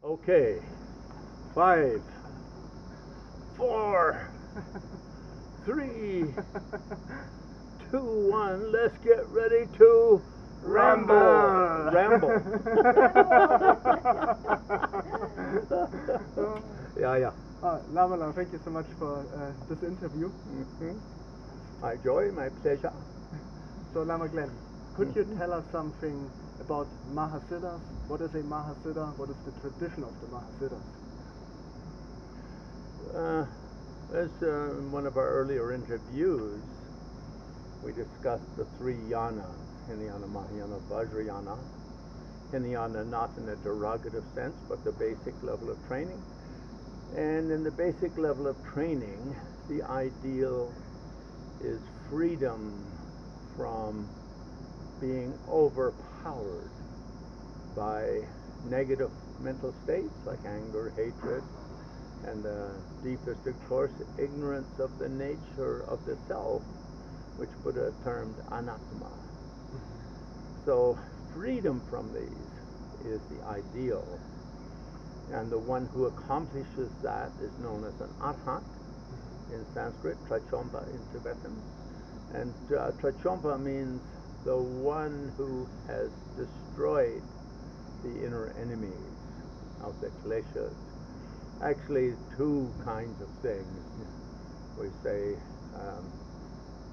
Okay. 5, 4, 3, 2, 1. Let's get ready to ramble. Ramble. Yeah. Lama, thank you so much for this interview. My joy, my pleasure. So, Lama Glenn, could you tell us something about Mahasiddhas? What is a Mahasiddha? What is the tradition of the Mahasiddhas? As in one of our earlier interviews, we discussed the 3 yanas, Hinayana, Mahayana, Vajrayana. Hinayana not in a derogative sense, but the basic level of training. And in the basic level of training, the ideal is freedom from being overpowered by negative mental states like anger, hatred, and the deepest, of course, ignorance of the nature of the self, which Buddha termed anattama. So freedom from these is the ideal. And the one who accomplishes that is known as an arhat in Sanskrit, trachompa in Tibetan. And trachompa means the one who has destroyed the inner enemies of the kleshas. Actually, 2 kinds of things. We say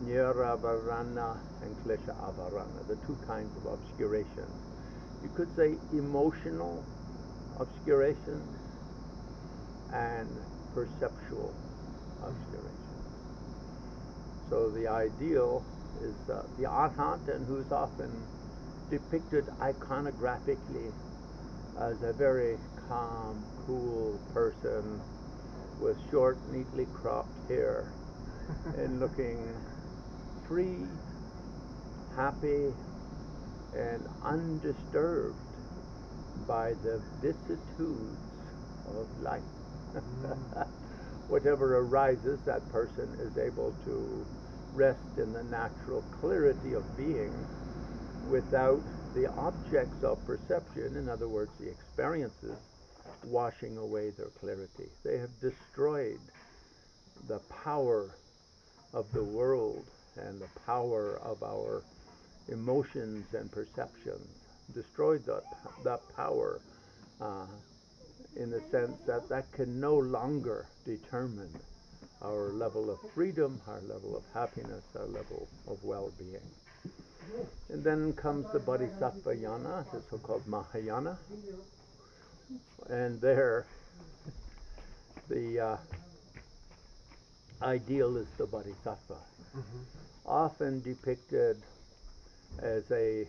Niravarana and Klesha Avarana, the 2 kinds of obscurations. You could say emotional obscurations and perceptual obscurations. So the ideal is the arhat, and who's often depicted iconographically as a very calm, cool person with short, neatly cropped hair and looking free, happy, and undisturbed by the vicissitudes of life. Whatever arises, that person is able to rest in the natural clarity of being without the objects of perception, in other words, the experiences, washing away their clarity. They have destroyed the power of the world and the power of our emotions and perceptions, destroyed that power in the sense that can no longer determine our level of freedom, our level of happiness, our level of well-being. And then comes the Bodhisattva yana, the so-called Mahayana. And there, the ideal is the Bodhisattva, often depicted as a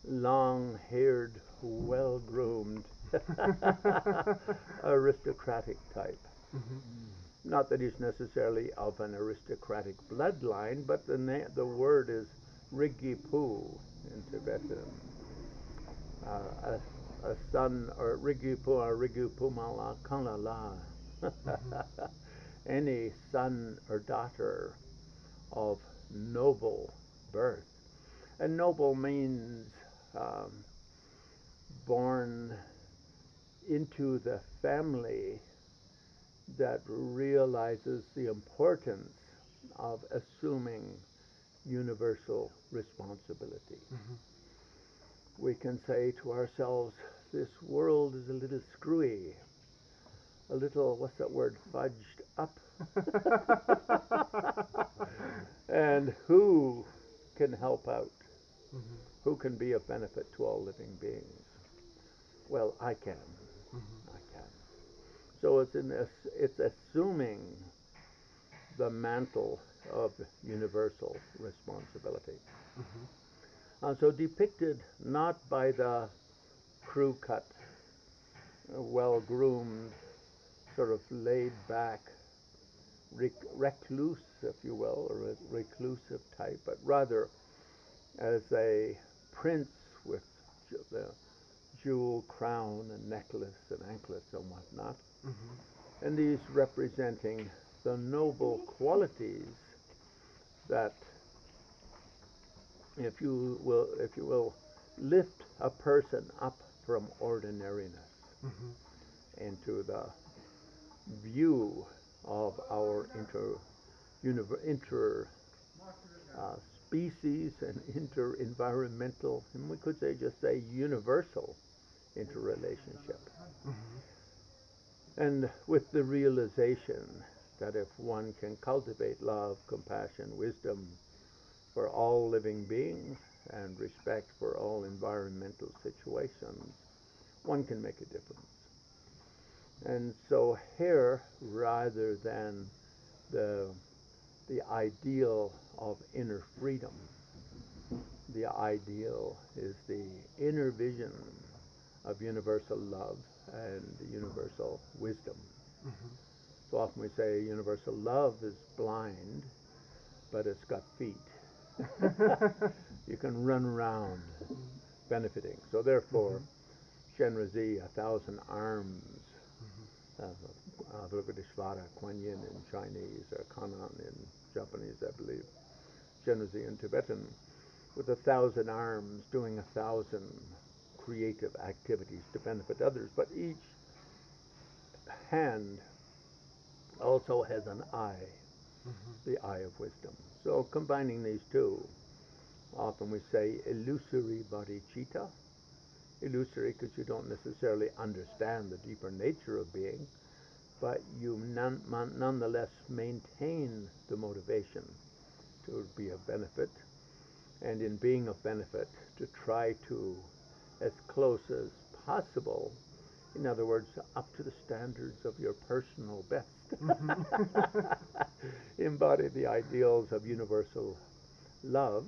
long-haired, well-groomed, aristocratic type. Not that he's necessarily of an aristocratic bloodline, but the word is Rigipu in Tibetan. A son, or Rigipu, or Rigipumala Kanala. Any son or daughter of noble birth. And noble means born into the family that realizes the importance of assuming universal responsibility. We can say to ourselves, this world is a little screwy, a little, what's that word, fudged up. And who can help out? Who can be of benefit to all living beings? Well, I can. I can. So it's assuming the mantle of universal responsibility. So depicted not by the crew-cut, well-groomed, sort of laid-back, recluse, if you will, or a reclusive type, but rather as a prince with the jewel crown and necklace and anklets and whatnot, and these representing the noble qualities that, if you will, lift a person up from ordinariness. into the view of our inter species and inter-environmental, and we could just say universal interrelationship. And with the realization that if one can cultivate love, compassion, wisdom for all living beings and respect for all environmental situations, one can make a difference. And so here, rather than the ideal of inner freedom, the ideal is the inner vision of universal love and universal wisdom. So often we say universal love is blind, but it's got feet. You can run around benefiting. So therefore, Shenrezi, 1,000 arms, Avalokiteshvara, Kuan Yin in Chinese, or Kanan in Japanese, I believe, Shenrezi in Tibetan, with 1,000 arms doing 1,000 creative activities to benefit others, but each hand also has an eye, the eye of wisdom. So combining these two, often we say illusory bodhicitta. Illusory because you don't necessarily understand the deeper nature of being, but you nonetheless maintain the motivation to be of benefit, and in being of benefit, to try to, as close as possible, in other words, up to the standards of your personal best, embody the ideals of universal love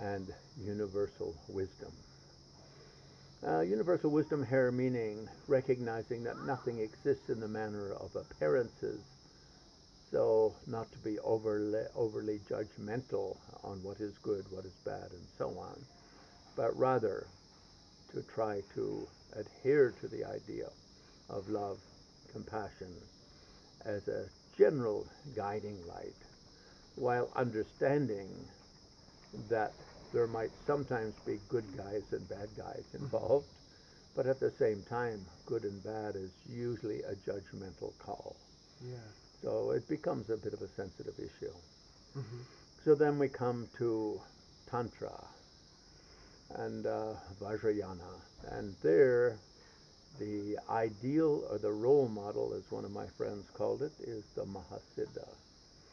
and universal wisdom. Universal wisdom here meaning recognizing that nothing exists in the manner of appearances, so not to be overly judgmental on what is good, what is bad, and so on, but rather to try to adhere to the idea of love, compassion as a general guiding light, while understanding that there might sometimes be good guys and bad guys involved, but at the same time, good and bad is usually a judgmental call. Yeah. So it becomes a bit of a sensitive issue. So then we come to Tantra and Vajrayana, and there the ideal or the role model, as one of my friends called it, is the Mahasiddha.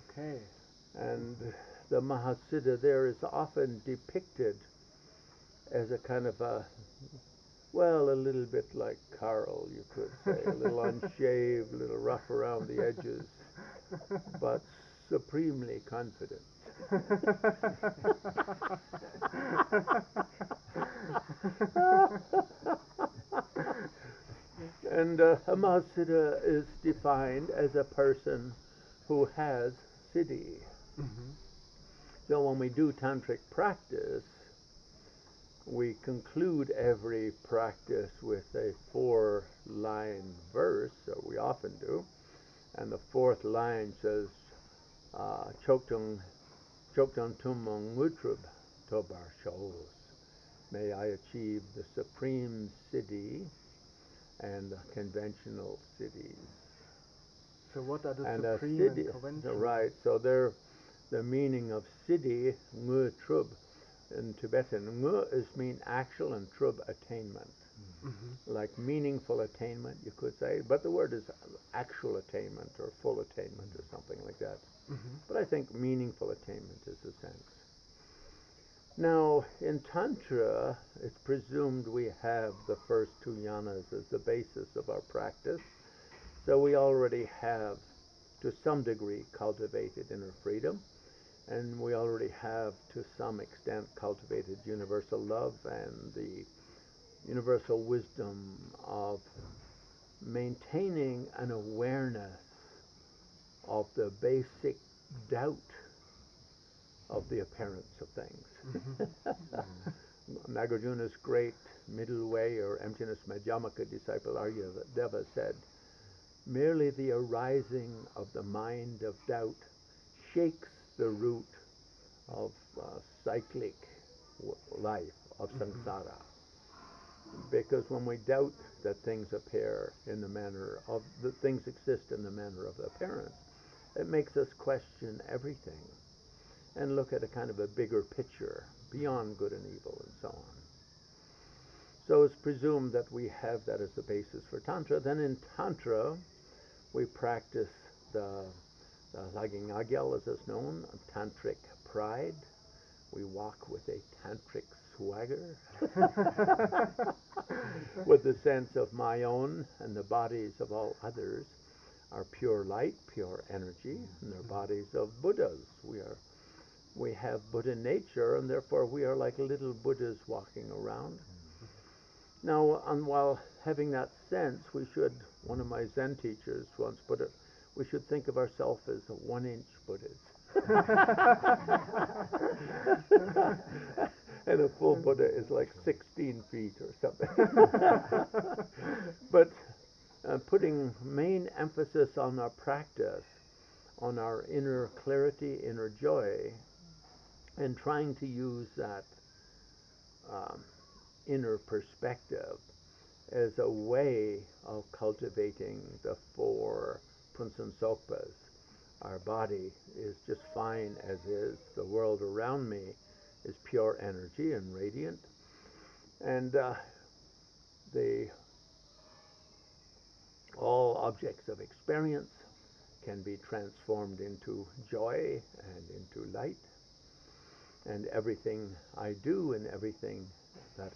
Okay. And the Mahasiddha there is often depicted as a kind of a little bit like Carl, you could say, a little unshaved, a little rough around the edges, but supremely confident. And a Mahasiddha is defined as a person who has siddhi. So when we do tantric practice, we conclude every practice with a 4-line verse, or we often do, and the 4th line says, Choktung tumong mutrub tobar shows. May I achieve the supreme siddhi and the conventional siddhis. So what are the and supreme siddhi, and conventional? Right, so the meaning of siddhi, ngu trub, in Tibetan, ngu is mean actual and trub attainment. Like meaningful attainment, you could say, but the word is actual attainment or full attainment or something like that. But I think meaningful attainment is the sense. Now, in Tantra, it's presumed we have the first 2 yanas as the basis of our practice. So we already have, to some degree, cultivated inner freedom, and we already have, to some extent, cultivated universal love and the universal wisdom of maintaining an awareness of the basic doubt of the appearance of things. Nagarjuna's great middle way or emptiness madhyamaka disciple Aryadeva said, merely the arising of the mind of doubt shakes the root of cyclic life, of samsara. Because when we doubt that things appear in the manner of, that things exist in the manner of appearance, it makes us question everything and look at a kind of a bigger picture beyond good and evil and so on. So it's presumed that we have that as the basis for Tantra. Then in Tantra, we practice the Lagingagyal, as is known, tantric pride. We walk with a tantric swagger, with the sense of my own and the bodies of all others are pure light, pure energy, and they're bodies of Buddhas. We have Buddha nature, and therefore we are like little Buddhas walking around. Now, while having that sense, one of my Zen teachers once put it, we should think of ourselves as 1-inch Buddhas. And a full Buddha is like 16 feet or something. But putting main emphasis on our practice, on our inner clarity, inner joy, and trying to use that inner perspective as a way of cultivating the 4 Punsansokpas. Our body is just fine as is. The world around me is pure energy and radiant. And all objects of experience can be transformed into joy and into light. And everything I do and everything that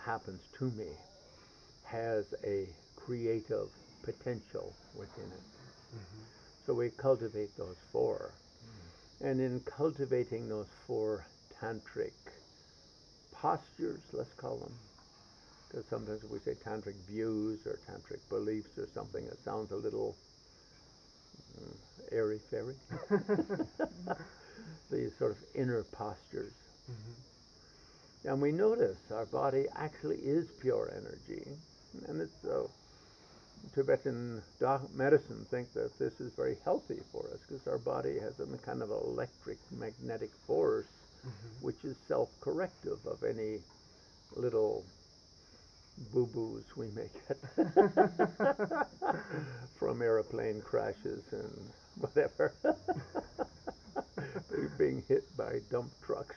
happens to me has a creative potential within it. Mm-hmm. So we cultivate those 4. And in cultivating those 4 tantric postures, let's call them, because sometimes we say tantric views or tantric beliefs or something, it sounds a little airy-fairy. These sort of inner postures. Mm-hmm. And we notice our body actually is pure energy. And it's Tibetan medicine think that this is very healthy for us because our body has a kind of electric magnetic force, mm-hmm. which is self-corrective of any little boo-boos we may get from airplane crashes and whatever. Being hit by dump trucks.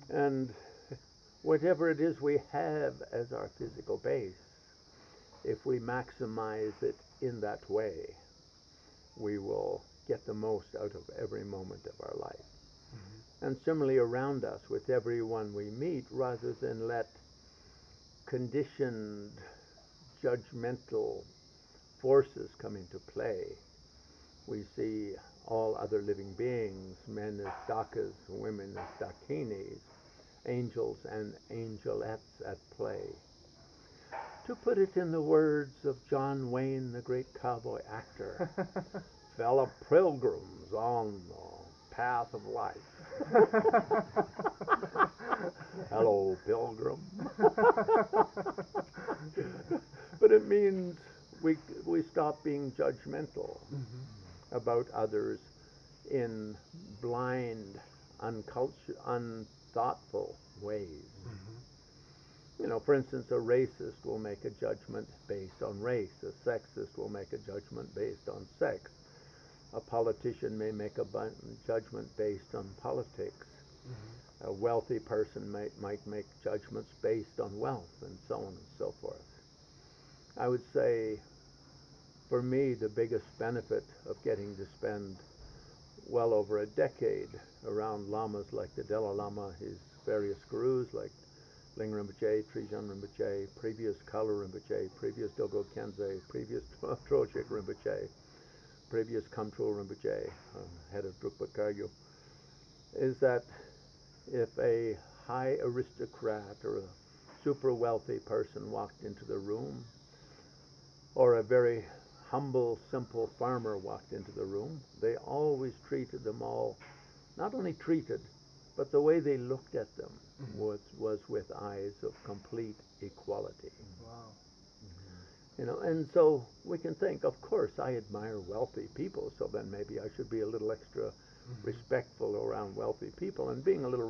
And whatever it is we have as our physical base, if we maximize it in that way, we will get the most out of every moment of our life. Mm-hmm. And similarly around us, with everyone we meet, rather than let conditioned, judgmental forces come into play, we see all other living beings, men as dakas, women as dakinis, angels and angelettes at play. To put it in the words of John Wayne, the great cowboy actor, fellow pilgrims on the path of life. Hello, pilgrim. But it means we stop being judgmental, mm-hmm. about others in blind, unthoughtful ways. Mm-hmm. You know, for instance, a racist will make a judgment based on race. A sexist will make a judgment based on sex. A politician may make a judgment based on politics. Mm-hmm. A wealthy person might make judgments based on wealth, and so on and so forth. I would say, for me, the biggest benefit of getting to spend well over a decade around lamas like the Dalai Lama, his various gurus like Ling Rinpoche, Trijang Rinpoche, previous Kala Rinpoche, previous Dogo Khyentse, previous Trojik Rinpoche, previous Kamtrul Rinpoche, head of Drukpa Kagyu, is that if a high aristocrat or a super wealthy person walked into the room, or a very humble, simple farmer walked into the room, they always treated them all, not only treated, but the way they looked at them was with eyes of complete equality. Wow. You know, and so we can think, of course, I admire wealthy people, so then maybe I should be a little extra respectful around wealthy people. And being a little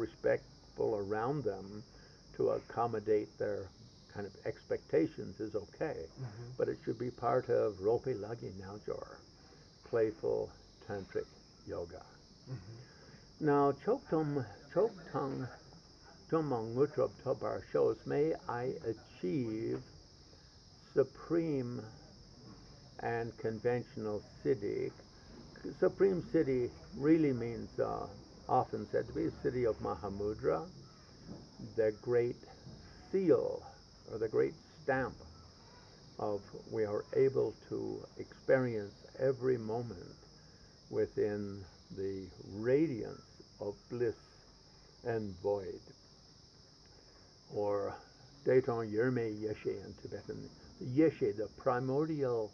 people around them to accommodate their kind of expectations is okay. But it should be part of Rope Lagi Naljor, playful tantric yoga. Now, Choktung Tumang Mutrab Tobar shows, may I achieve supreme and conventional siddhi. Supreme siddhi really means, often said to be, a siddhi of Mahamudra, the great seal or the great stamp of we are able to experience every moment within the radiance of bliss and void. Or Dayton Yerme Yeshe in Tibetan. Yeshe, the primordial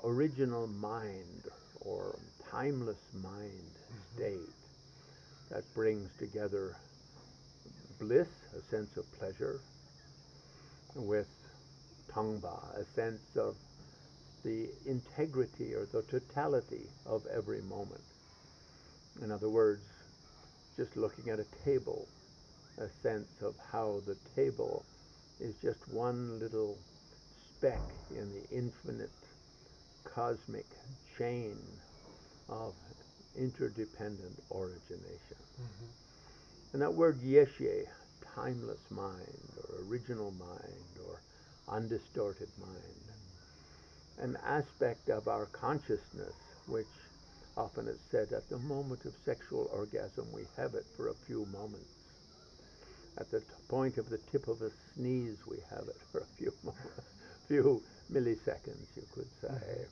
original mind or timeless mind state that brings together bliss, a sense of pleasure, with Tongba, a sense of the integrity or the totality of every moment. In other words, just looking at a table, a sense of how the table is just one little speck in the infinite cosmic chain of interdependent origination. And that word yeshe, timeless mind or original mind or undistorted mind, an aspect of our consciousness which often is said at the moment of sexual orgasm we have it for a few moments. At the point of the tip of a sneeze we have it for a few moments, few milliseconds you could say.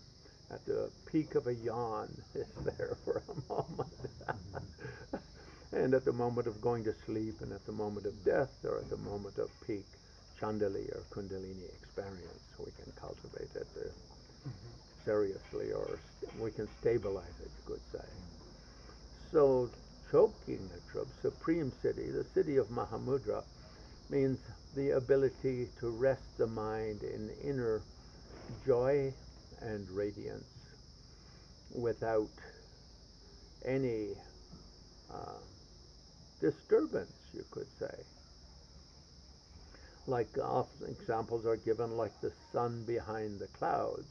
At the peak of a yawn it's there for a moment. And at the moment of going to sleep and at the moment of death or at the moment of peak Chandali or Kundalini experience, we can cultivate it seriously, or we can stabilize it, you could say. So Choking Nitrab, supreme siddhi, the siddhi of Mahamudra, means the ability to rest the mind in inner joy and radiance without any disturbance, you could say. Like often examples are given, like the sun behind the clouds.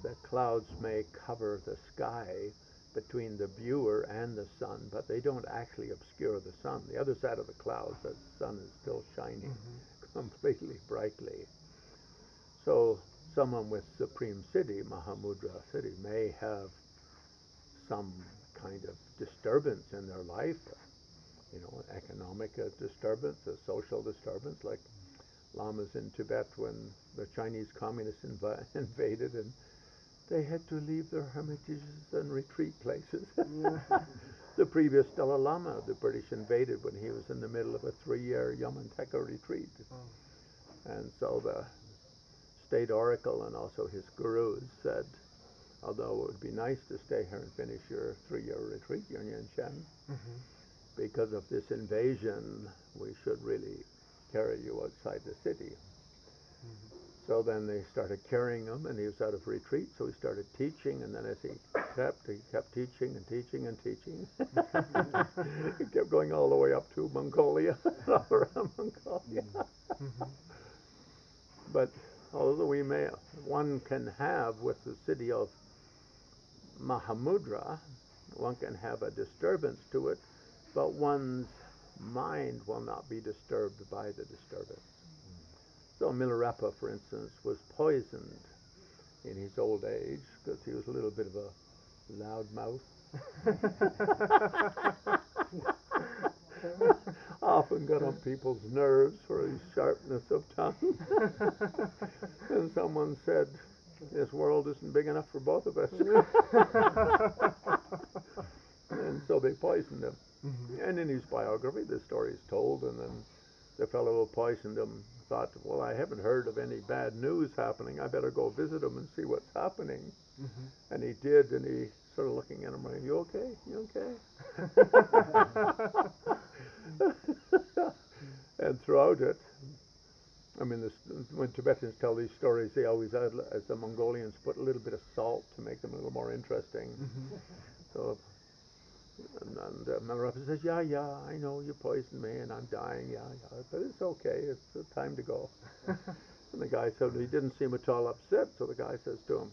The clouds may cover the sky between the viewer and the sun, but they don't actually obscure the sun. The other side of the clouds, the sun is still shining completely brightly. So someone with supreme siddhi, Mahamudra siddhi, may have some kind of disturbance in their life, economic disturbance, a social disturbance, like lamas in Tibet when the Chinese communists invaded and they had to leave their hermitages and retreat places. The previous Dalai Lama, the British invaded when he was in the middle of a 3-year Yamantaka retreat. And so the state oracle and also his gurus said, although it would be nice to stay here and finish your 3-year retreat, Yunyan Shen, because of this invasion, we should really carry you outside the city. So then they started carrying him, and he was out of retreat, so he started teaching, and then as he kept teaching and teaching and teaching. He kept going all the way up to Mongolia, all around Mongolia. But although one can have, with the city of Mahamudra, one can have a disturbance to it, but one's mind will not be disturbed by the disturbance. So Milarepa, for instance, was poisoned in his old age because he was a little bit of a loudmouth. Often got on people's nerves for his sharpness of tongue. And someone said, this world isn't big enough for both of us. And so they poisoned him. And in his biography, the story is told, and then the fellow who poisoned him thought, well, I haven't heard of any bad news happening. I better go visit him and see what's happening. And he did, and he started looking at him like, you okay? You okay? And throughout it, I mean, when Tibetans tell these stories, they always add, as the Mongolians, put a little bit of salt to make them a little more interesting. So And Milarepa says, yeah, I know you poisoned me and I'm dying, yeah, but it's okay, it's time to go. And the guy said, he didn't seem at all upset, so the guy says to him,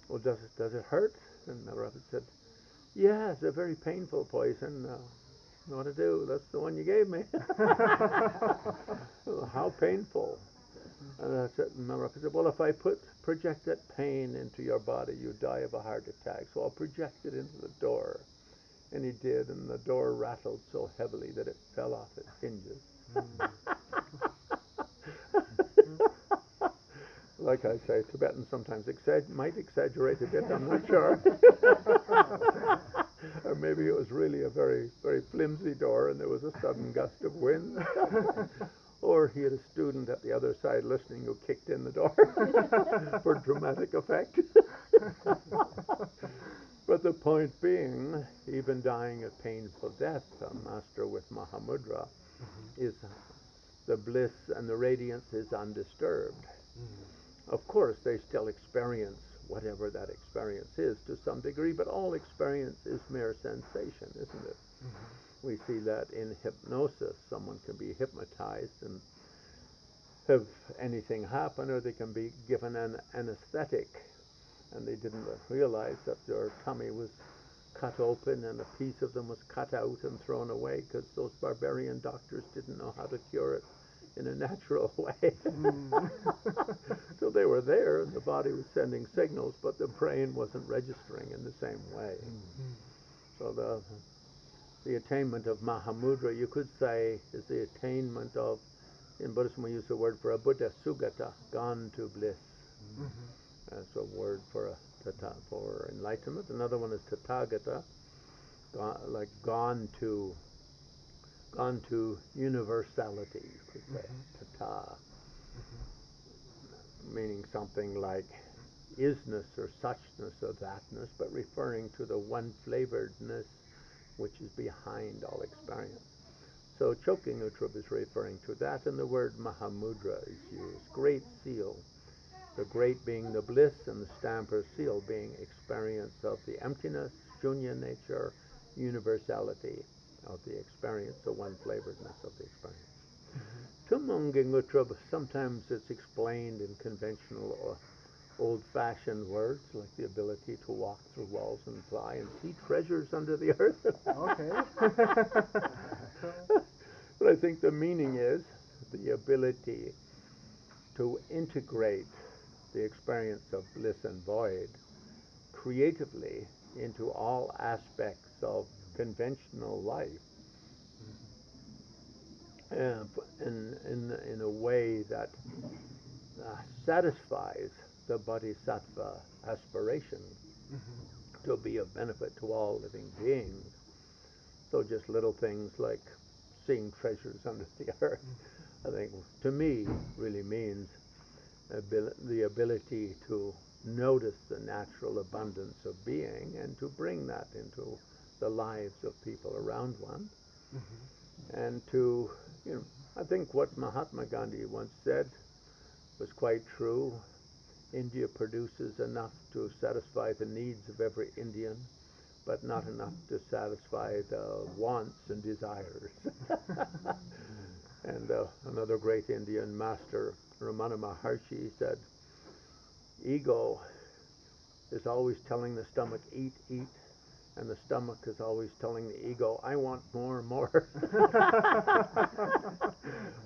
well, does it hurt? And Milarepa said, yeah, it's a very painful poison. What to do? That's the one you gave me. Well, how painful? And I said, Milarepa said, well, if I project that pain into your body, you die of a heart attack. So I'll project it into the door. And he did, and the door rattled so heavily that it fell off its hinges. Like I say, Tibetans sometimes might exaggerate a bit, I'm not sure. Or maybe it was really a very, very flimsy door and there was a sudden gust of wind. Or he had a student at the other side listening who kicked in the door for dramatic effect. But the point being, even dying a painful death, a master with Mahamudra, is the bliss and the radiance is undisturbed. Of course, they still experience whatever that experience is to some degree, but all experience is mere sensation, isn't it? We see that in hypnosis. Someone can be hypnotized and have anything happen, or they can be given an anesthetic, and they didn't realize that their tummy was cut open and a piece of them was cut out and thrown away because those barbarian doctors didn't know how to cure it in a natural way. So they were there, and the body was sending signals, but the brain wasn't registering in the same way. So the attainment of Mahamudra, you could say, is the attainment of, in Buddhism we use the word for a Buddha Sugata, gone to bliss. That's a word for for enlightenment. Another one is Tathagata, like gone to universality, you could say. Tata, meaning something like isness or suchness or thatness, but referring to the one-flavoredness which is behind all experience. So Choking Utrub is referring to that, and the word Mahamudra is used. Great seal. The great being the bliss, and the stamp or seal being experience of the emptiness, shunya nature, universality of the experience, the one-flavoredness of the experience. Tumunging Utrub, sometimes it's explained in conventional or old-fashioned words, like the ability to walk through walls and fly and see treasures under the earth. Okay. But I think the meaning is the ability to integrate the experience of bliss and void creatively into all aspects of conventional life, in a way that satisfies the bodhisattva aspiration to be of benefit to all living beings. So just little things like seeing treasures under the earth, I think, to me, really means the ability to notice the natural abundance of being and to bring that into the lives of people around one. And to, I think what Mahatma Gandhi once said was quite true. India produces enough to satisfy the needs of every Indian, but not enough to satisfy the wants and desires. And another great Indian master, Ramana Maharshi, said, ego is always telling the stomach, eat, eat, and the stomach is always telling the ego, I want more and more.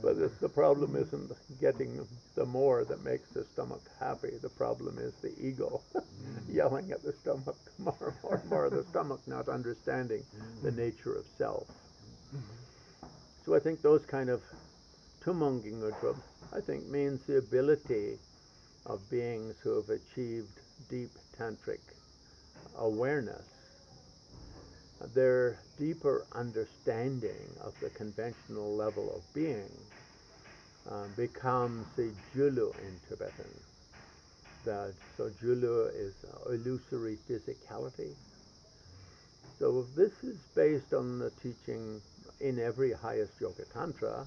But the problem isn't getting the more that makes the stomach happy. The problem is the ego yelling at the stomach, more and more and more, the stomach not understanding the nature of self. So I think those kind of tumunging udrub, I think, means the ability of beings who have achieved deep tantric awareness, their deeper understanding of the conventional level of being becomes the julu in Tibetan. So julu is illusory physicality. So this is based on the teaching in every highest yoga tantra,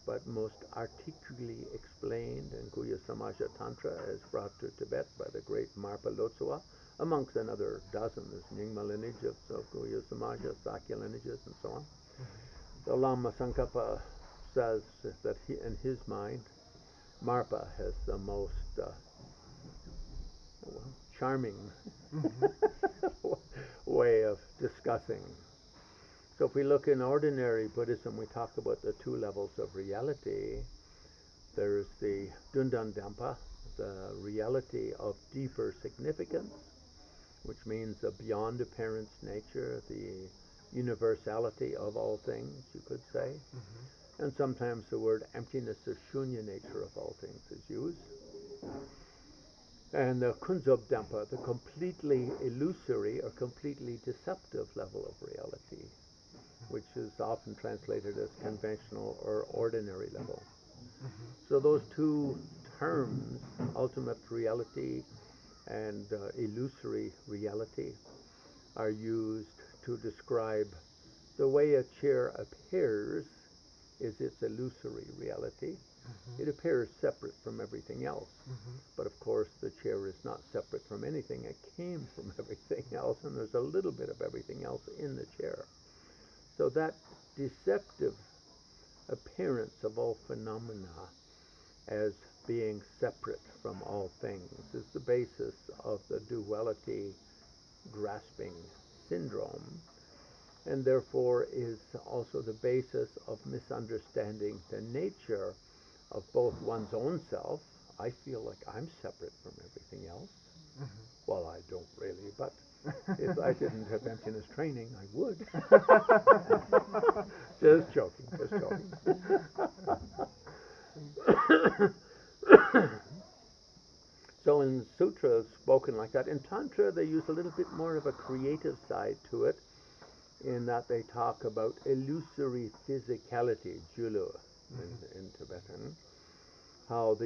but most articulately explained in Guhya Samaja Tantra as brought to Tibet by the great Marpa Lotsua, amongst another dozen. There's Nyingma lineage of Guhya Samaja, Sakya lineages, and so on. The Lama Tsongkhapa says that in his mind, Marpa has the most charming way of discussing. So if we look in ordinary Buddhism, we talk about the two levels of reality. There's the Dundan Dampa, the reality of deeper significance, which means a beyond appearance nature, the universality of all things, you could say. And sometimes the word emptiness or shunya nature of all things is used. And the Kunzob Dampa, the completely illusory or completely deceptive level of reality, which is often translated as conventional or ordinary level. So those two terms, ultimate reality and illusory reality, are used to describe the way a chair appears is its illusory reality. It appears separate from everything else. But of course the chair is not separate from anything. It came from everything else, and there's a little bit of everything else in the chair. So that deceptive appearance of all phenomena as being separate from all things is the basis of the duality grasping syndrome, and therefore is also the basis of misunderstanding the nature of both one's own self. I feel like I'm separate from everything else. Well, I don't really, but if I didn't have emptiness training, I would. Just joking. So in sutras spoken like that, in Tantra they use a little bit more of a creative side to it, in that they talk about illusory physicality, julu in Tibetan, how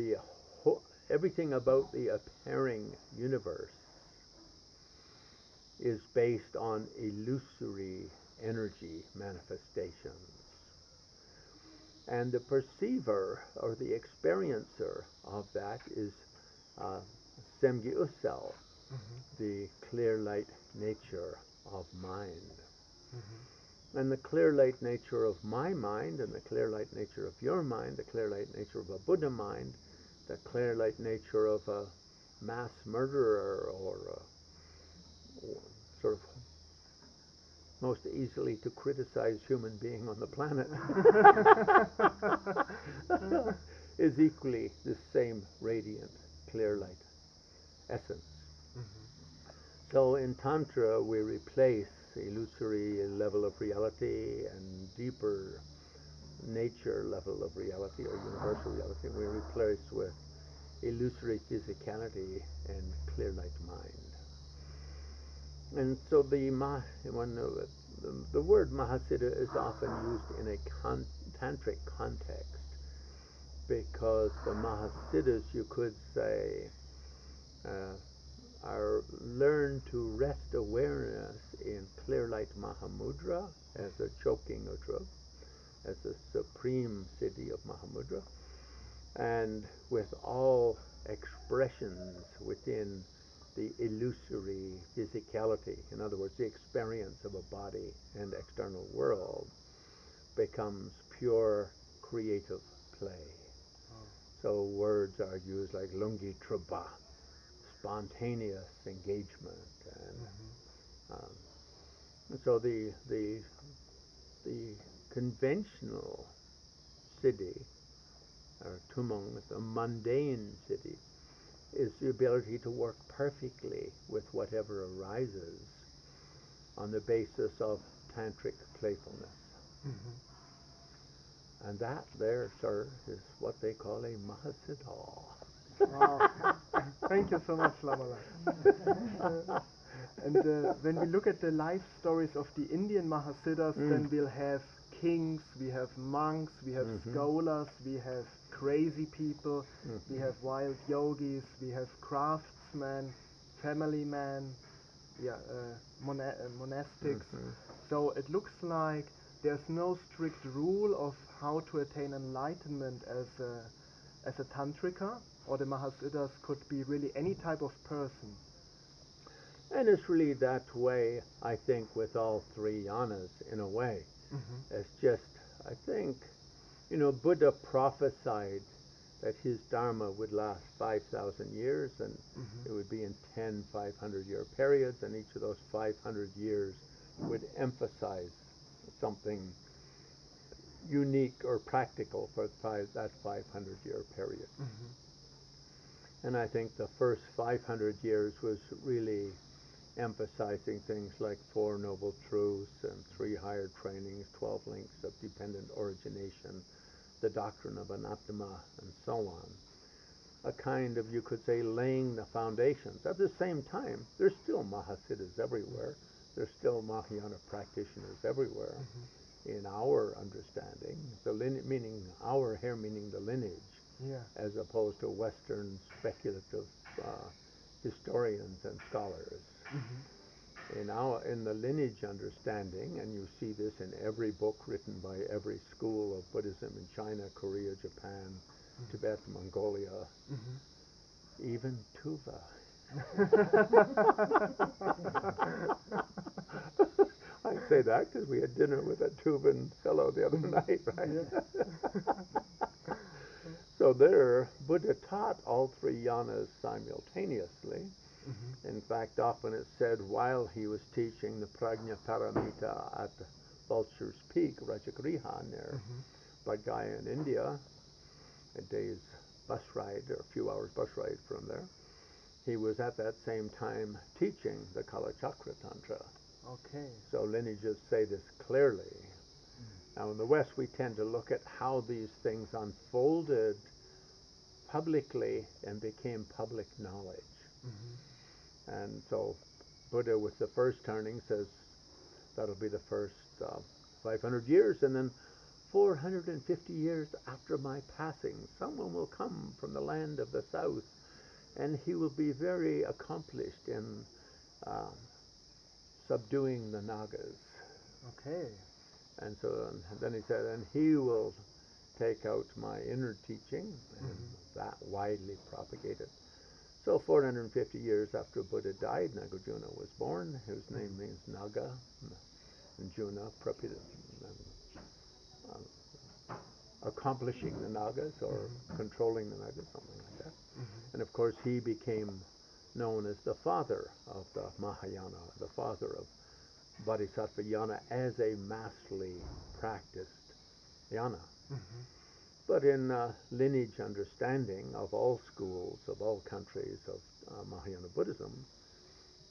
everything about the appearing universe is based on illusory energy manifestations. And the perceiver or the experiencer of that is Semgi Usel, the clear light nature of mind. And the clear light nature of my mind, and the clear light nature of your mind, the clear light nature of a Buddha mind, the clear light nature of a mass murderer or sort of most easily to criticize human being on the planet is equally the same radiant, clear light essence. So in Tantra we replace illusory level of reality and deeper nature level of reality or universal reality, we replace with illusory physicality and clear light mind. And so the word Mahasiddha is often used in a tantric context, because the Mahasiddhas, you could say, are learn to rest awareness in clear light Mahamudra as a choking Udra, as the supreme siddhi of Mahamudra, and with all expressions within the illusory physicality. In other words, the experience of a body and external world becomes pure creative play. So words are used like lungi traba, spontaneous engagement, and so the conventional siddhi, or tumung, the mundane siddhi, is the ability to work perfectly with whatever arises on the basis of tantric playfulness. And that there, sir, is what they call a Mahasiddha. Wow. Thank you so much, Lama Glenn. And when we look at the life stories of the Indian Mahasiddhas, then we'll have kings, we have monks, we have scholars, we have crazy people, we have wild yogis, we have craftsmen, family men, monastics. So it looks like there's no strict rule of how to attain enlightenment as a tantrika, or the Mahasiddhas could be really any type of person. And it's really that way, I think, with all three yanas in a way. It's just, I think, Buddha prophesied that his Dharma would last 5,000 years, and it would be in 10 500-year periods, and each of those 500 years would emphasize something unique or practical for that 500-year period. And I think the first 500 years was really emphasizing things like Four Noble Truths and Three Higher Trainings, 12 Links of Dependent Origination, the doctrine of anattama, and so on. A kind of, you could say, laying the foundations. At the same time, there's still Mahasiddhas everywhere. There's still Mahayana practitioners everywhere. In our understanding, meaning our here meaning the lineage, as opposed to Western speculative historians and scholars. In the lineage understanding, and you see this in every book written by every school of Buddhism in China, Korea, Japan, Tibet, Mongolia, even Tuva. I say that because we had dinner with a Tuvan fellow the other night, right? So there, Buddha taught all three yanas simultaneously. In fact, often it's said while he was teaching the Prajna Paramita at the Vulture's Peak, Rajagriha, near Bodh Gaya in India, a day's bus ride, or a few hours bus ride from there, he was at that same time teaching the Kalachakra Tantra. Okay. So lineages say this clearly. Now in the West we tend to look at how these things unfolded publicly and became public knowledge. And so Buddha with the first turning says that'll be the first 500 years, and then 450 years after my passing, someone will come from the land of the south, and he will be very accomplished in subduing the Nagas. Okay. And so then he said, and he will take out my inner teaching, and that widely propagated. So 450 years after Buddha died, Nagarjuna was born, whose name means Naga, and Juna, accomplishing the Nagas or controlling the Nagas, something like that. And of course he became known as the father of the Mahayana, the father of Bodhisattva Yana as a masterly practiced Yana. But in lineage understanding of all schools, of all countries of Mahayana Buddhism,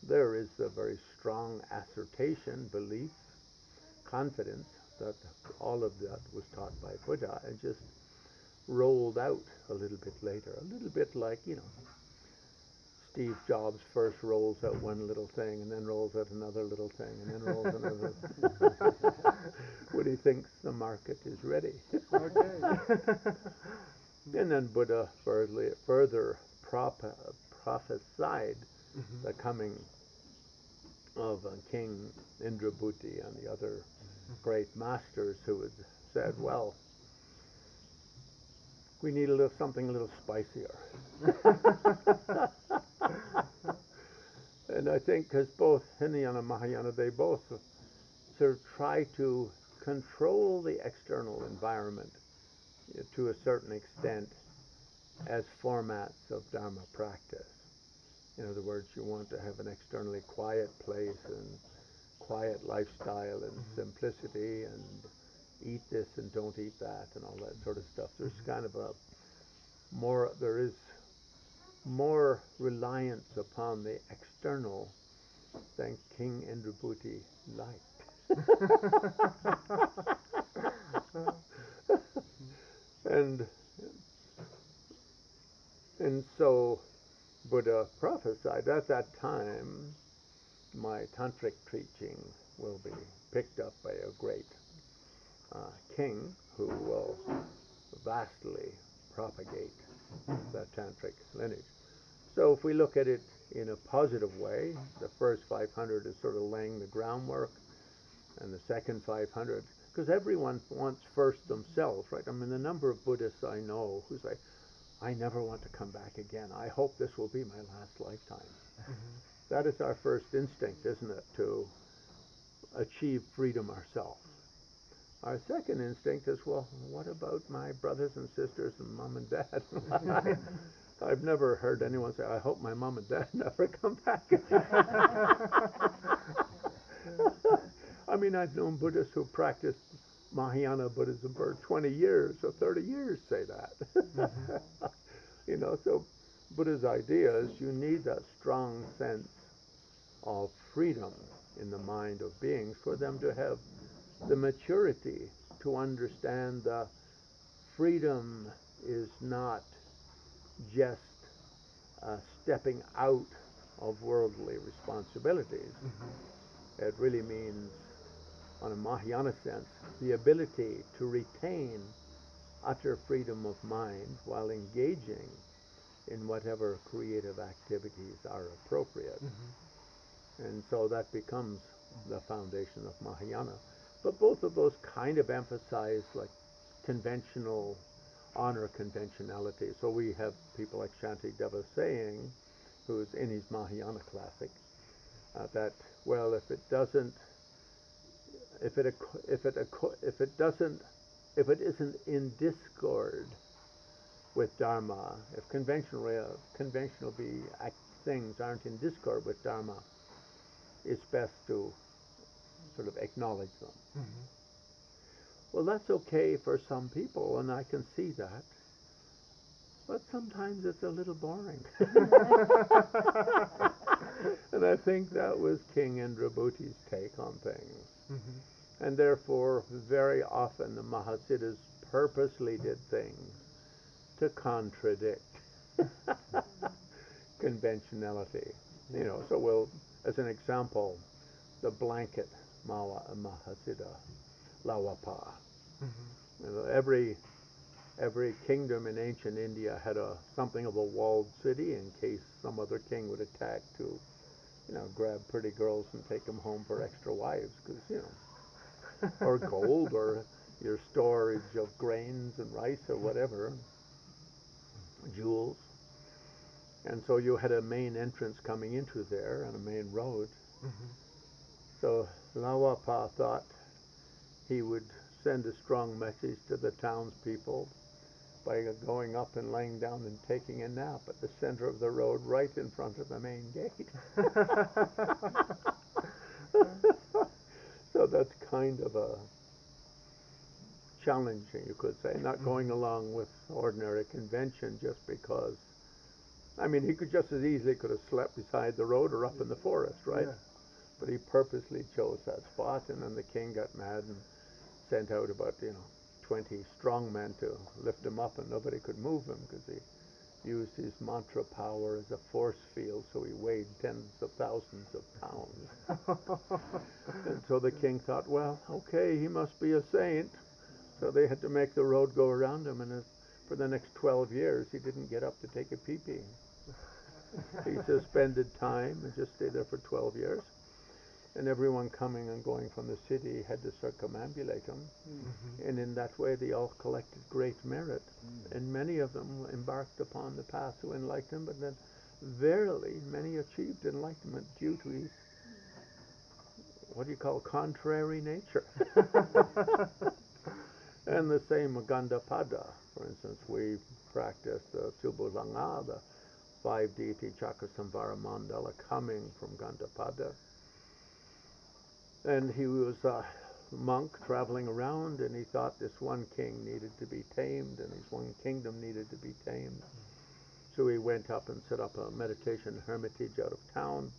there is a very strong assertion, belief, confidence that all of that was taught by Buddha and just rolled out a little bit later. A little bit like, Steve Jobs first rolls out one little thing and then rolls out another little thing and then rolls another when he thinks the market is ready. Okay. And then Buddha further prophesied the coming of King Indrabhuti and the other great masters who had said, well, we need something a little spicier. And I think because both Hinayana and Mahayana, they both sort of try to control the external environment to a certain extent as formats of Dharma practice. In other words, you want to have an externally quiet place and quiet lifestyle and simplicity and eat this and don't eat that and all that sort of stuff. There's kind of there is more reliance upon the external than King Indrabhuti liked. And so Buddha prophesied at that time my tantric teaching will be picked up by a great king who will vastly propagate the tantric lineage. So if we look at it in a positive way, the first 500 is sort of laying the groundwork, and the second 500, because everyone wants first themselves, right? I mean, the number of Buddhists I know who say, I never want to come back again. I hope this will be my last lifetime. That is our first instinct, isn't it, to achieve freedom ourselves. Our second instinct is, well, what about my brothers and sisters and mom and dad? I've never heard anyone say, I hope my mom and dad never come back. I mean, I've known Buddhists who practiced Mahayana Buddhism for 20 years or 30 years say that. You know, so Buddha's idea is you need that strong sense of freedom in the mind of beings for them to have the maturity to understand that freedom is not just stepping out of worldly responsibilities. It really means, on a Mahayana sense, the ability to retain utter freedom of mind while engaging in whatever creative activities are appropriate. And so that becomes the foundation of Mahayana. But both of those kind of emphasize like conventional honor conventionality. So we have people like Shantideva saying, who's in his Mahayana classic, that, well, if it isn't in discord with Dharma, if conventional things aren't in discord with Dharma, it's best to sort of acknowledge them. Well, that's okay for some people, and I can see that. But sometimes it's a little boring. And I think that was King Indrabhuti's take on things. And therefore, very often the Mahasiddhas purposely did things to contradict conventionality. You know, so we'll, as an example, the blanket Mahasiddha, Lawapa. You know, every kingdom in ancient India had something of a walled city in case some other king would attack to, you know, grab pretty girls and take them home for extra wives, because, you know, or gold, or your storage of grains and rice or whatever, jewels. And so you had a main entrance coming into there and a main road. So Lawapa thought he would send a strong message to the townspeople by going up and laying down and taking a nap at the center of the road right in front of the main gate. So that's kind of a challenging, you could say, not going along with ordinary convention just because, I mean, he could just as easily could have slept beside the road or up in the forest, right? But he purposely chose that spot, and then the king got mad and sent out about, 20 strong men to lift him up, and nobody could move him because he used his mantra power as a force field, so he weighed tens of thousands of pounds. And so the king thought, well, okay, he must be a saint. So they had to make the road go around him, and for the next 12 years, he didn't get up to take a pee-pee. He suspended time and just stayed there for 12 years. And everyone coming and going from the city had to circumambulate him. And in that way, they all collected great merit. And many of them embarked upon the path to enlightenment, but then verily many achieved enlightenment due to his, contrary nature. And the same Gandapada, for instance, we practice the Tubulanga, the 5 deity chakra samvara mandala coming from Gandapada. And he was a monk traveling around, and he thought this one king needed to be tamed, and his one kingdom needed to be tamed. So he went up and set up a meditation hermitage out of town,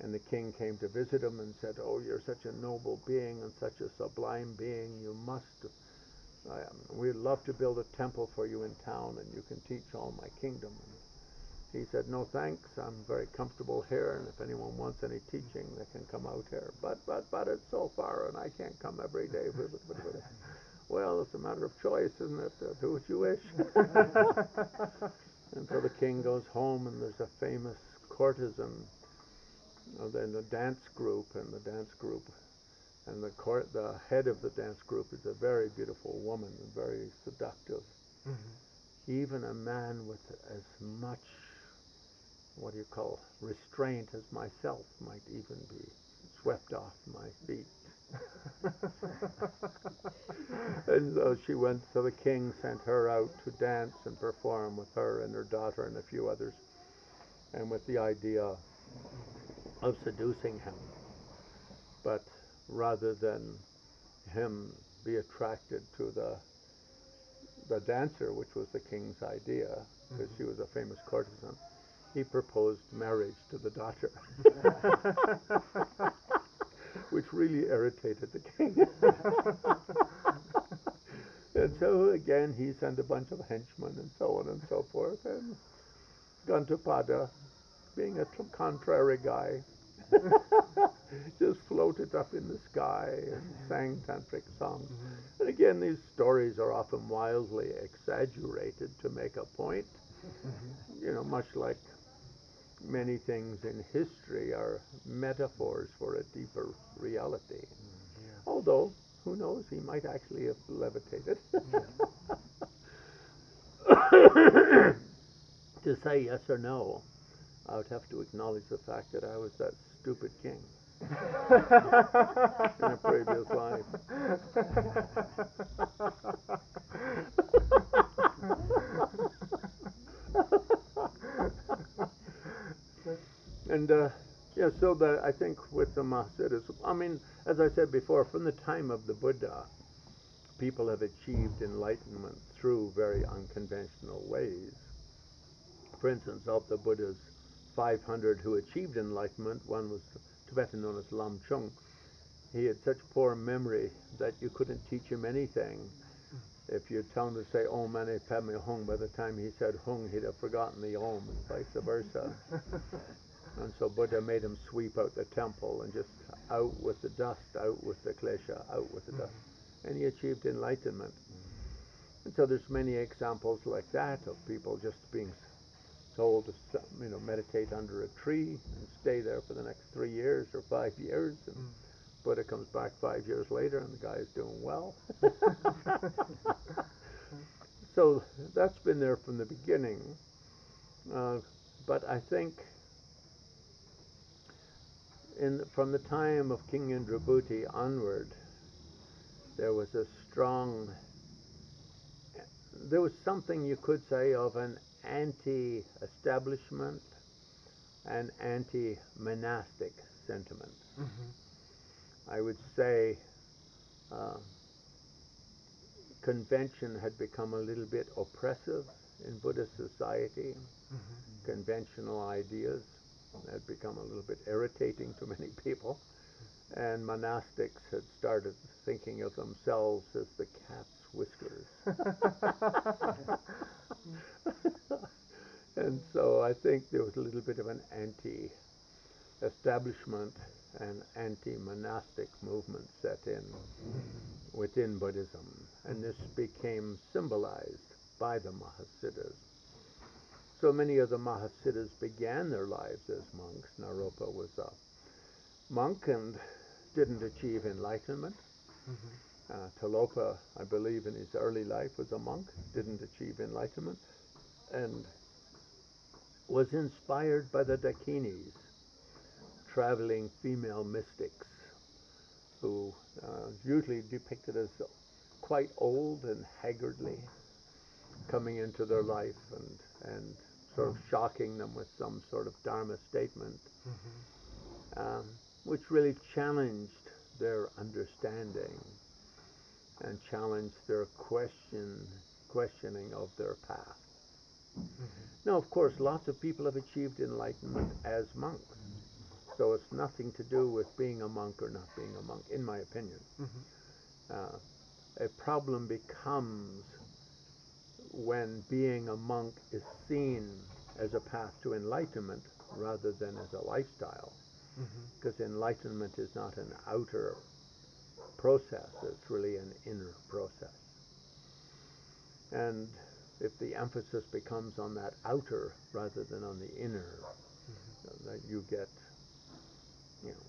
and the king came to visit him and said, oh, you're such a noble being and such a sublime being, we'd love to build a temple for you in town, and you can teach all my kingdom. He said, no thanks, I'm very comfortable here, and if anyone wants any teaching, they can come out here. But it's so far, and I can't come every day. Well, it's a matter of choice, isn't it? Do what you wish. And so the king goes home, and there's a famous courtesan in the dance group, and the head of the dance group is a very beautiful woman, and very seductive. Even a man with as much what do you call, restraint as myself might even be swept off my feet. And so she went, so the king sent her out to dance and perform with her and her daughter and a few others, and with the idea of seducing him. But rather than him be attracted to the dancer, which was the king's idea, because she was a famous courtesan, he proposed marriage to the daughter, which really irritated the king. And so again he sent a bunch of henchmen and so on and so forth, and Gantapada, being a contrary guy, just floated up in the sky and sang tantric songs. And again, these stories are often wildly exaggerated to make a point, much like many things in history are metaphors for a deeper reality. Although, who knows, he might actually have levitated. To say yes or no, I would have to acknowledge the fact that I was that stupid king in a previous life. And so that I think with the Mahasiddhas, I mean, as I said before, from the time of the Buddha, people have achieved enlightenment through very unconventional ways. For instance, of the Buddha's 500 who achieved enlightenment, one was Tibetan known as Lam Chung. He had such poor memory that you couldn't teach him anything. If you tell him to say Om Mani Padme Hum, by the time he said Hung, he'd have forgotten the Om, and vice versa. And so Buddha made him sweep out the temple and just out with the dust, out with the klesha, out with the dust. And he achieved enlightenment. And so there's many examples like that of people just being told to meditate under a tree and stay there for the next 3 years or 5 years, and Buddha comes back 5 years later and the guy is doing well. So that's been there from the beginning, but I think from the time of King Indrabhuti onward, there was something you could say of an anti-establishment and anti-monastic sentiment. I would say convention had become a little bit oppressive in Buddhist society. Conventional ideas had become a little bit irritating to many people, and monastics had started thinking of themselves as the cat's whiskers. And so I think there was a little bit of an anti-establishment and anti-monastic movement set in within Buddhism, and this became symbolized by the Mahasiddhas. So many of the Mahasiddhas began their lives as monks. Naropa was a monk and didn't achieve enlightenment. Tilopa, I believe in his early life, was a monk, didn't achieve enlightenment, and was inspired by the Dakinis, traveling female mystics, who usually depicted as quite old and haggardly, coming into their life and sort of shocking them with some sort of Dharma statement, which really challenged their understanding and challenged their questioning of their path. Now, of course, lots of people have achieved enlightenment as monks, so it's nothing to do with being a monk or not being a monk, in my opinion. A problem becomes when being a monk is seen as a path to enlightenment rather than as a lifestyle, because enlightenment is not an outer process, it's really an inner process. And if the emphasis becomes on that outer rather than on the inner, that you get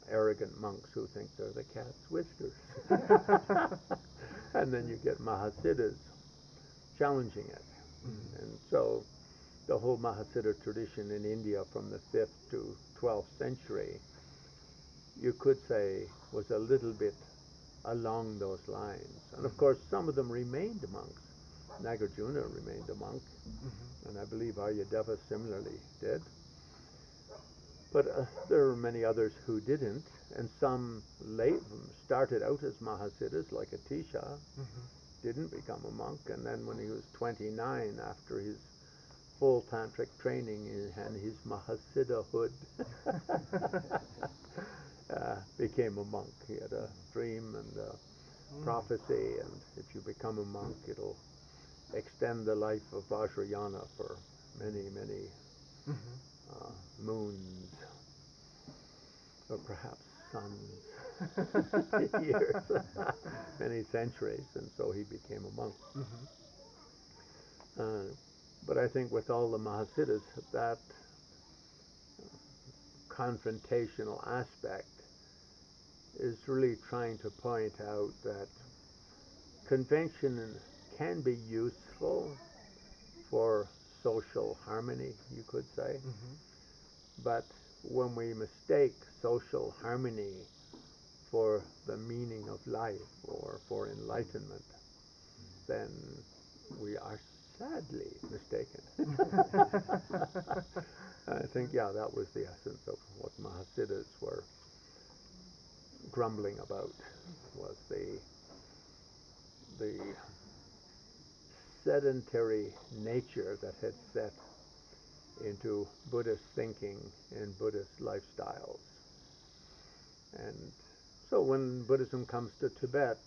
arrogant monks who think they're the cat's whiskers. And then you get Mahasiddhas challenging it. And so the whole Mahasiddha tradition in India from the 5th to 12th century, you could say, was a little bit along those lines. And of course, some of them remained monks. Nagarjuna remained a monk, and I believe Aryadeva similarly did. But there are many others who didn't, and some started out as Mahasiddhas, like Atisha, didn't become a monk, and then when he was 29, after his full tantric training and his Mahasiddhahood, became a monk. He had a dream and a prophecy, and if you become a monk, it'll extend the life of Vajrayana for many, many moons, or perhaps suns, years, many centuries, and so he became a monk. But I think with all the Mahasiddhas, that confrontational aspect is really trying to point out that convention can be useful for social harmony, you could say, but when we mistake social harmony for the meaning of life or for enlightenment, then we are sadly mistaken. I think, that was the essence of what Mahasiddhas were grumbling about, was the sedentary nature that had set into Buddhist thinking and Buddhist lifestyles. And so when Buddhism comes to Tibet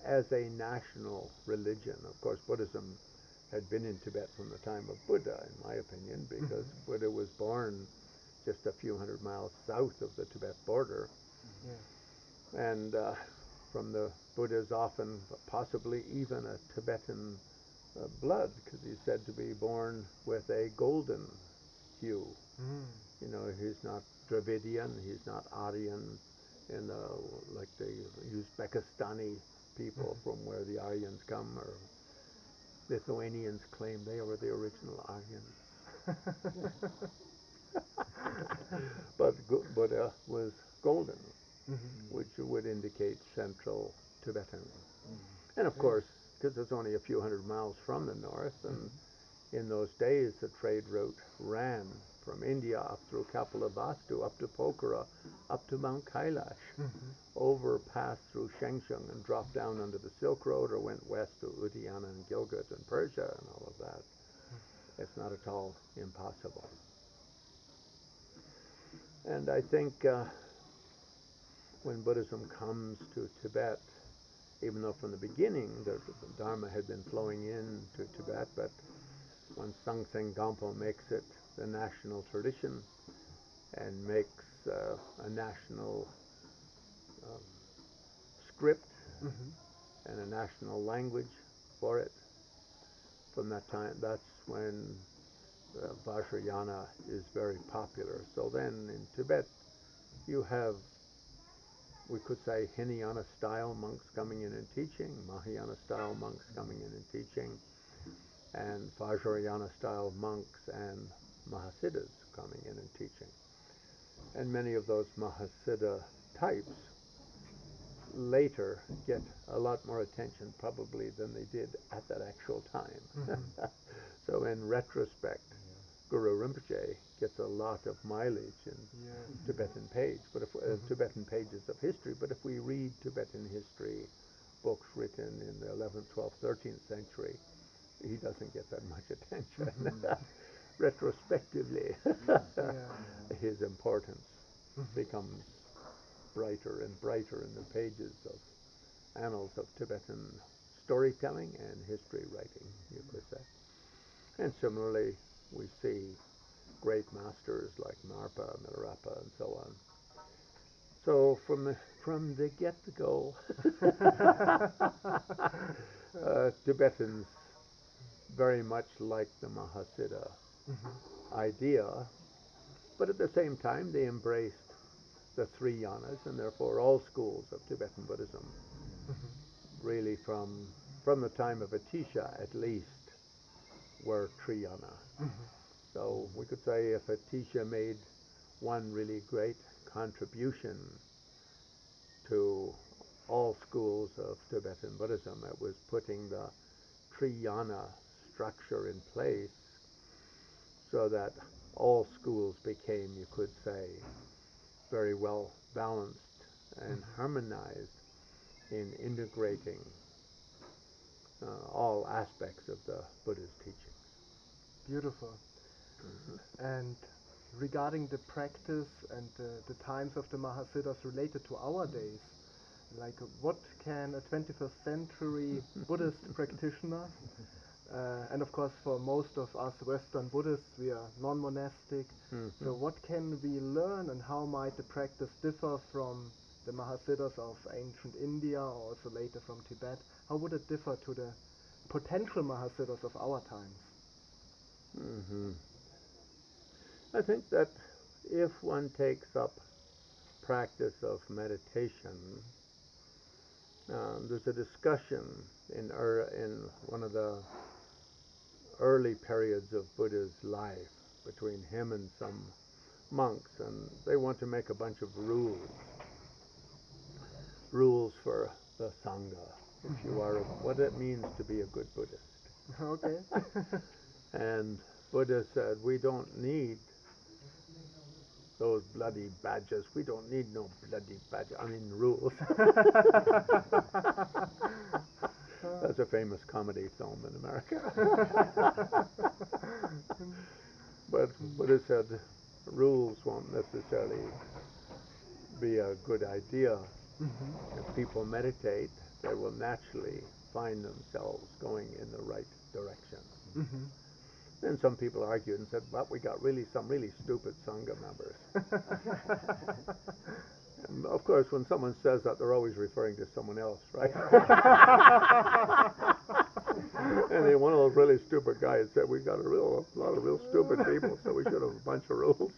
as a national religion, of course Buddhism had been in Tibet from the time of Buddha, in my opinion, because Buddha was born just a few hundred miles south of the Tibet border. And from the Buddha's often, possibly even a Tibetan blood, because he's said to be born with a golden hue. You know, he's not Dravidian, he's not Aryan, like the Uzbekistani people from where the Aryans come, or Lithuanians claim they were the original Aryans. But Buddha was golden, which would indicate Central Tibetan. And of course, because it's only a few hundred miles from the north, and in those days the trade route ran from India up through Kapilavastu, up to Pokhara, up to Mount Kailash, passed through Shenzhen and dropped down under the Silk Road, or went west to Uddiyana and Gilgit and Persia and all of that. It's not at all impossible. And I think when Buddhism comes to Tibet, even though from the beginning the Dharma had been flowing into Tibet, but when Sangsen Gampo makes it the national tradition and makes a national script and a national language for it, from that time, that's when Vajrayana is very popular. So then in Tibet you have, we could say, Hinayana-style monks coming in and teaching, Mahayana-style monks coming in and teaching, and Vajrayana-style monks and Mahasiddhas coming in and teaching. And many of those Mahasiddha types later get a lot more attention probably than they did at that actual time. So in retrospect, Guru Rinpoche gets a lot of mileage in Tibetan page, but if Tibetan pages of history. But if we read Tibetan history books written in the 11th, 12th, 13th century, he doesn't get that much attention. Retrospectively, his importance becomes brighter and brighter in the pages of annals of Tibetan storytelling and history writing, you could say. And similarly, we see great masters like Marpa, Milarepa, and so on. So from the get-go, Tibetans very much like the Mahasiddha idea, but at the same time they embraced the three yanas, and therefore all schools of Tibetan Buddhism, really from the time of Atisha at least, were Triyana. So we could say if a teacher made one really great contribution to all schools of Tibetan Buddhism, it was putting the Triyana structure in place so that all schools became, you could say, very well balanced and harmonized in integrating all aspects of the Buddha's teachings. Beautiful. And regarding the practice and the times of the Mahasiddhas related to our days, like what can a 21st century Buddhist practitioner, and of course for most of us Western Buddhists, we are non-monastic, so what can we learn and how might the practice differ from the Mahasiddhas of ancient India or also later from Tibet? How would it differ to the potential Mahasiddhas of our times? I think that if one takes up practice of meditation, there's a discussion in one of the early periods of Buddha's life between him and some monks, and they want to make a bunch of rules for the Sangha, if you are, what it means to be a good Buddhist. Okay. And Buddha said, we don't need those bloody badges. We don't need no bloody badges. I mean, rules. That's a famous comedy film in America. But Buddha said, rules won't necessarily be a good idea. If people meditate, they will naturally find themselves going in the right direction. Then some people argued and said, but we got some really stupid Sangha members. And of course, when someone says that, they're always referring to someone else, right? And then one of those really stupid guys said, we got a lot of real stupid people, so we should have a bunch of rules.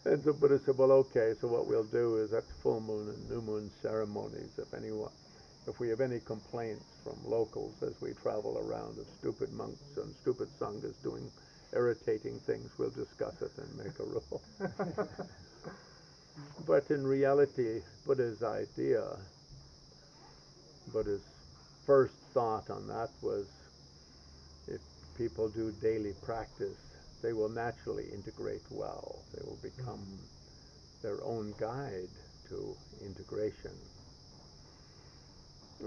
And so Buddha said, well, okay, so what we'll do is at full moon and new moon ceremonies, if we have any complaints from locals as we travel around of stupid monks and stupid sanghas doing irritating things, we'll discuss it and make a rule. But in reality, Buddha's first thought on that was, if people do daily practice, they will naturally integrate well. They will become their own guide to integration.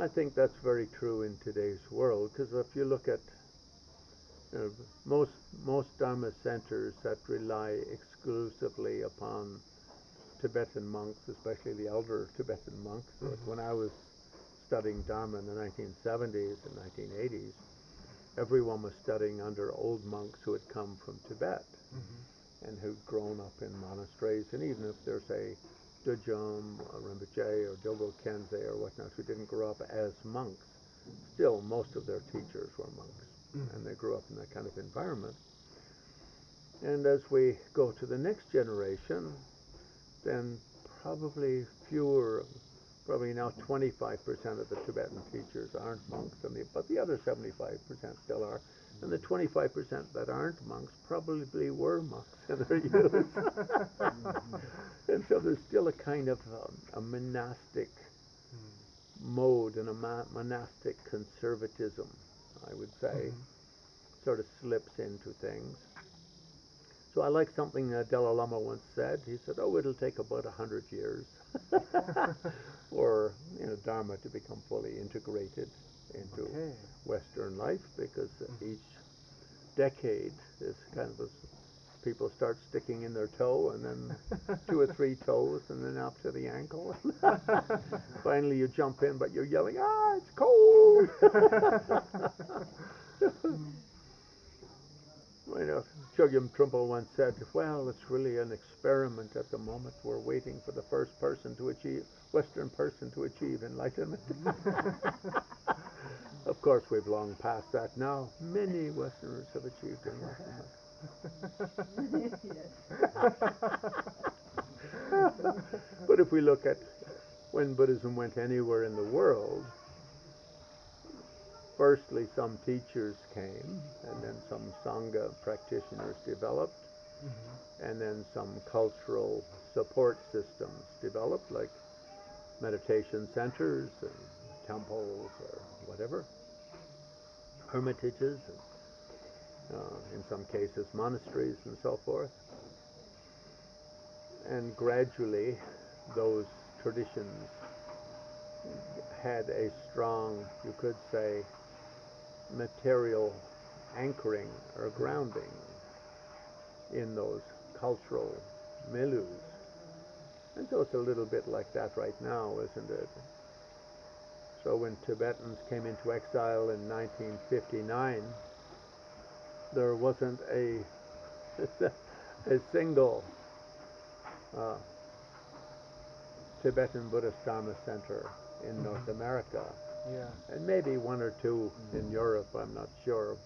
I think that's very true in today's world, because if you look at most Dharma centers that rely exclusively upon Tibetan monks, especially the elder Tibetan monks. When I was studying Dharma in the 1970s and 1980s, everyone was studying under old monks who had come from Tibet and who'd grown up in monasteries. And even if there's a Dujum or Rinpoche or Dilgo Khyentse or whatnot who didn't grow up as monks, still most of their teachers were monks, and they grew up in that kind of environment. And as we go to the next generation, then probably now 25% of the Tibetan teachers aren't monks, but the other 75% still are. And the 25% that aren't monks probably were monks in their youth. And so there's still a kind of a monastic mode and a monastic conservatism, I would say, sort of slips into things. So I like something Dalai Lama once said. He said, it'll take about 100 years for Dharma to become fully integrated into Western life, because each decade is kind of as people start sticking in their toe, and then 2 or 3 toes, and then up to the ankle. Finally you jump in, but you're yelling, it's cold! Chogyam Trungpa once said, well, it's really an experiment at the moment. We're waiting for the first Western person to achieve enlightenment. Of course, we've long passed that now. Many Westerners have achieved enlightenment. But if we look at when Buddhism went anywhere in the world, firstly some teachers came, and then some Sangha practitioners developed, and then some cultural support systems developed, like meditation centers and temples or whatever, hermitages, and in some cases monasteries and so forth. And gradually those traditions had a strong, you could say, material anchoring or grounding in those cultural milieus. And so it's a little bit like that right now, isn't it? So when Tibetans came into exile in 1959, there wasn't a single Tibetan Buddhist Dharma center in North America. Yeah. And maybe one or two in Europe, I'm not sure.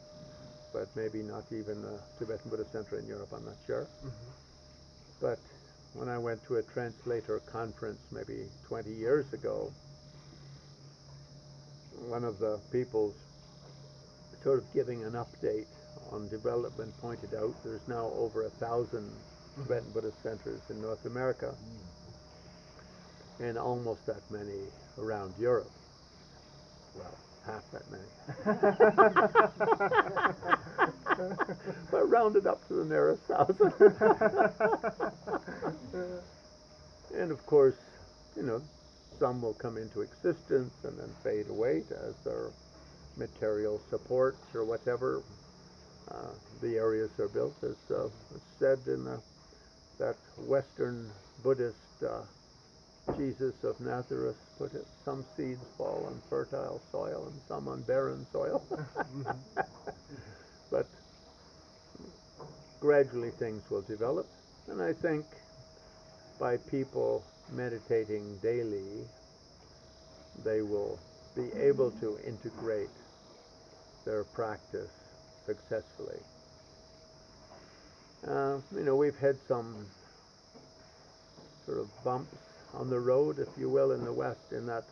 But maybe not even a Tibetan Buddhist center in Europe, I'm not sure. But when I went to a translator conference maybe 20 years ago, one of the people sort of giving an update on development pointed out there's now over 1,000 Tibetan Buddhist centers in North America, and almost that many around Europe. Well, half that many. But rounded up to the nearest 1,000. And of course, some will come into existence and then fade away as their material supports or whatever. The areas are built, as said in that Western Buddhist Jesus of Nazareth put it, some seeds fall on fertile soil and some on barren soil. But gradually things will develop, and I think by people meditating daily, they will be able to integrate their practice successfully. We've had some sort of bumps on the road, if you will, in the West, in that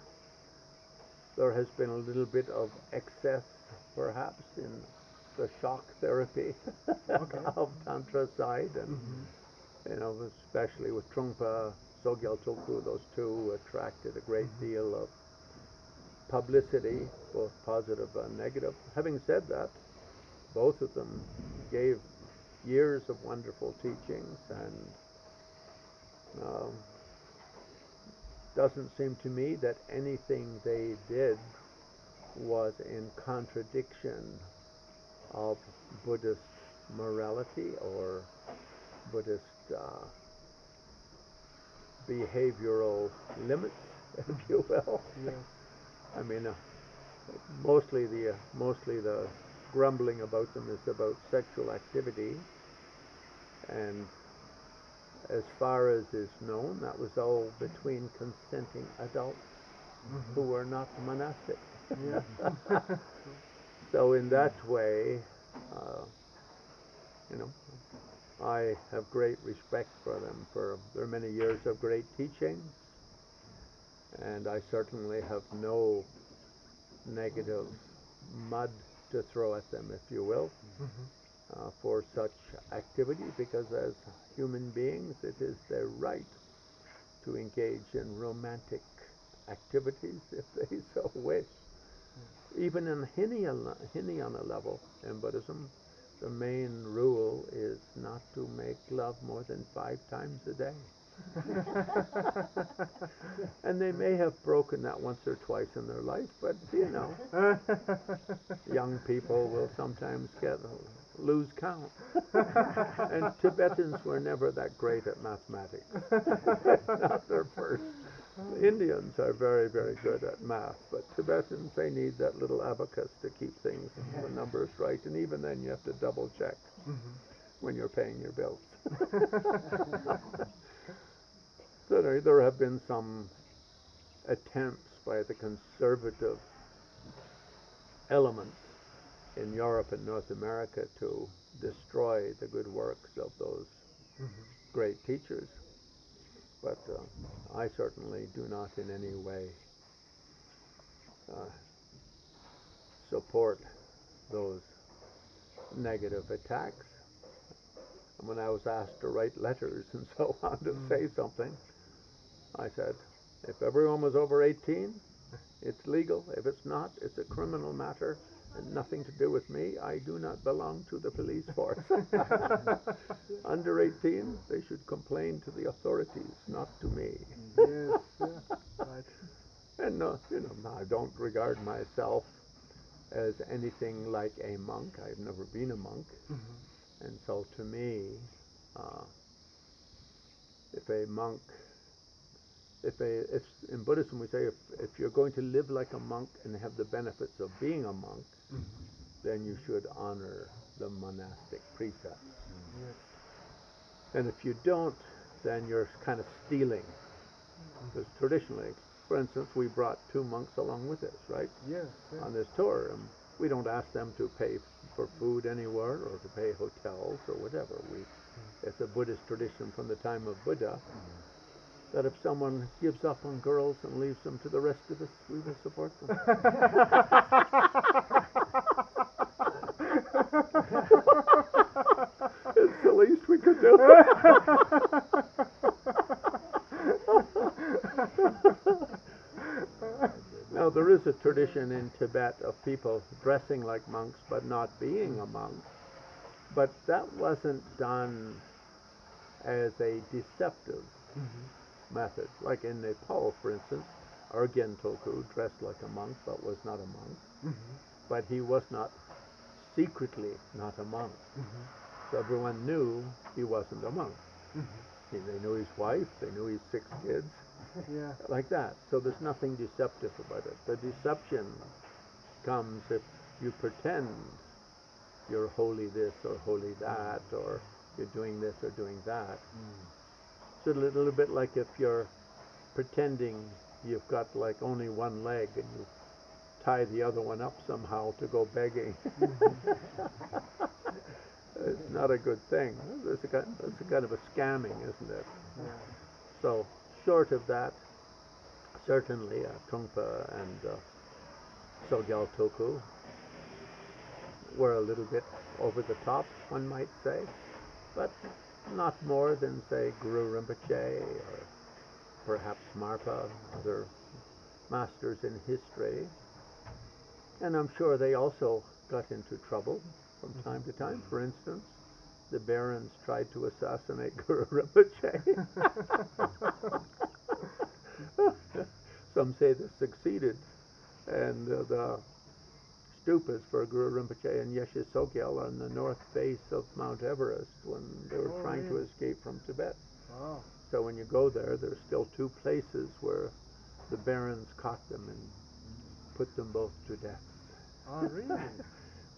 there has been a little bit of excess, perhaps, in the shock therapy of Tantra side, and especially with Trungpa, Sogyal Tulku, those two attracted a great deal of publicity, both positive and negative. Having said that, both of them gave years of wonderful teachings, and doesn't seem to me that anything they did was in contradiction of Buddhist morality or Buddhist behavioral limits, if you will. Yes. I mean, mostly the grumbling about them is about sexual activity, and as far as is known, that was all between consenting adults who were not monastic. Yeah. So in that way, I have great respect for them for their many years of great teaching, and I certainly have no negative mud to throw at them, if you will, for such activity, because as human beings, it is their right to engage in romantic activities if they so wish. Even in Hinayana level in Buddhism, the main rule is not to make love more than 5 times a day. And they may have broken that once or twice in their life, but young people will sometimes lose count. And Tibetans were never that great at mathematics. Not their first. Indians are very, very good at math, but Tibetans, they need that little abacus to keep things, the numbers right, and even then you have to double check when you're paying your bills. So there have been some attempts by the conservative elements in Europe and North America to destroy the good works of those great teachers. But I certainly do not in any way support those negative attacks. And when I was asked to write letters and so on to say something, I said, if everyone was over 18, it's legal. If it's not, it's a criminal matter and nothing to do with me. I do not belong to the police force. Under 18, they should complain to the authorities, not to me. Yes, yeah, right. And I don't regard myself as anything like a monk. I've never been a monk. And so to me, if a monk, if in Buddhism we say if you're going to live like a monk and have the benefits of being a monk, then you should honor the monastic precepts. Yes. And if you don't, then you're kind of stealing. Because traditionally, for instance, we brought 2 monks along with us, right? Yes, yeah. On this tour. And we don't ask them to pay for food anywhere or to pay hotels or whatever. It's a Buddhist tradition from the time of Buddha that if someone gives up on girls and leaves them to the rest of us, we will support them. It's the least we could do. Now, there is a tradition in Tibet of people dressing like monks but not being a monk. But that wasn't done as a deceptive method. Like in Nepal, for instance, Argyen Toku dressed like a monk but was not a monk. But he was not secretly not a monk. So everyone knew he wasn't a monk. They knew his wife, they knew his 6 kids, Yeah. like that. So there's nothing deceptive about it. The deception comes if you pretend you're holy this or holy that, or you're doing this or doing that. It's a little bit like if you're pretending you've got like only one leg and you tie the other one up somehow to go begging. It's not a good thing. It's a kind of a scamming, isn't it? Yeah. So, short of that, certainly Trungpa and Sogyal Toku were a little bit over the top, one might say, but not more than, say, Guru Rinpoche or perhaps Marpa, other masters in history. And I'm sure they also got into trouble from time to time. For instance, the barons tried to assassinate Guru Rinpoche. Some say they succeeded, and the stupas for Guru Rinpoche and Yeshe Sogyal are on the north face of Mount Everest when they were trying to escape from Tibet. Wow. So when you go there, there's still 2 places where the barons caught them and put them both to death. Oh, really?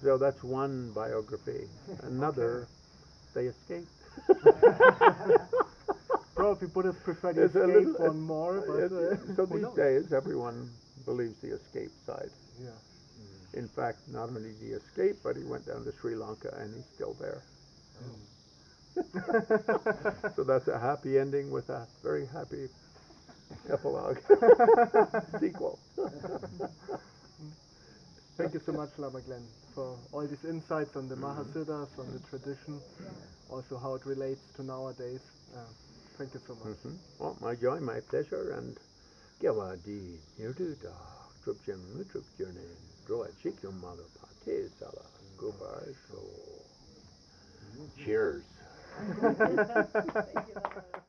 So that's one biography. Another, they escaped. Probably Buddhists prefer the It's a escape little- one more, but so who these knows? days, everyone believes the escape side. Yeah. In fact, not only did he escape, but he went down to Sri Lanka and he's still there. So that's a happy ending with a very happy epilogue. Sequel. Thank you so much, Lama Glenn, for all these insights on the Mahasiddhas, on the tradition, also how it relates to nowadays. Thank you so much. Well, my joy, my pleasure, and Gyawa di nirdu da trupjim nutruk jerne droa chikyum mother pate sala goodbye so. Cheers. Thank you.